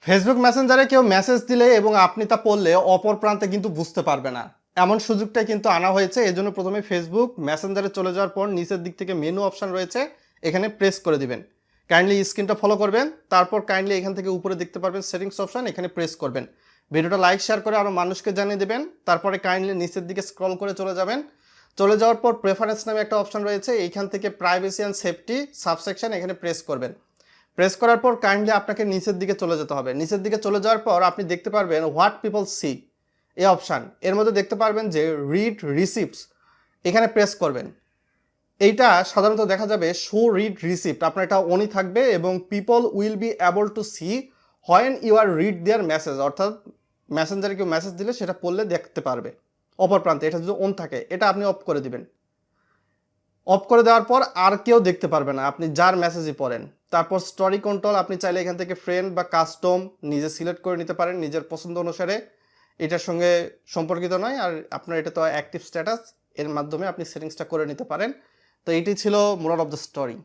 Facebook মেসেঞ্জারে কেউ message দিলে এবং আপনি তা পড়লে অপর প্রান্তে কিন্তু বুঝতে পারবে না, এমন সুযোগটাই কিন্তু আনা হয়েছে। এজন্য প্রথমে ফেসবুক মেসেঞ্জারে চলে যাওয়ার পর নিচের দিক থেকে মেনু অপশন রয়েছে, এখানে প্রেস করে দিবেন। কাইন্ডলি স্ক্রিনটা ফলো করবেন, তারপর কাইন্ডলি এখান থেকে উপরে দেখতে পারবেন সেটিংস অপশন, এখানে প্রেস করবেন। ভিডিওটা লাইক শেয়ার করে আরও মানুষকে জানিয়ে দেবেন। তারপরে কাইন্ডলি নিচের দিকে স্ক্রল করে চলে যাবেন। চলে যাওয়ার পর প্রেফারেন্স নামে একটা অপশন রয়েছে, এইখান থেকে প্রাইভেসি অ্যান্ড সেফটি সাবসেকশন, এখানে প্রেস করবেন। প্রেস করার পর কাইন্ডলি আপনাকে নিচের দিকে চলে যেতে হবে। নিচের দিকে চলে যাওয়ার পর আপনি দেখতে পারবেন হোয়াট পিপল সি এই অপশান, এর মধ্যে দেখতে পারবেন যে রিড রিসিপ্টস, এখানে প্রেস করবেন। এইটা সাধারণত দেখা যাবে শো রিড রিসিপ্ট, আপনার এটা অনই থাকবে এবং people will be able to see when you are read their message, অর্থাৎ মেসেঞ্জারে কেউ মেসেজ দিলে সেটা পড়লে দেখতে পারবে অপর প্রান্তে। এটা যদি অন থাকে এটা আপনি অফ করে দিবেন। অফ করে দেওয়ার পর আর কেউ দেখতে পারবে না আপনি যার মেসেজই পড়েন। তারপর স্টোরি কন্ট্রোল, আপনি চাইলে এখান থেকে ফ্রেন্ড বা কাস্টম নিজে সিলেক্ট করে নিতে পারেন নিজের পছন্দ অনুসারে। এটার সঙ্গে সম্পর্কিত নয়, আর আপনার এটা তো অ্যাক্টিভ স্ট্যাটাস, এর মাধ্যমে আপনি সেটিংসটা করে নিতে পারেন। তো এটি ছিল মোরাল অফ দ্য স্টোরি।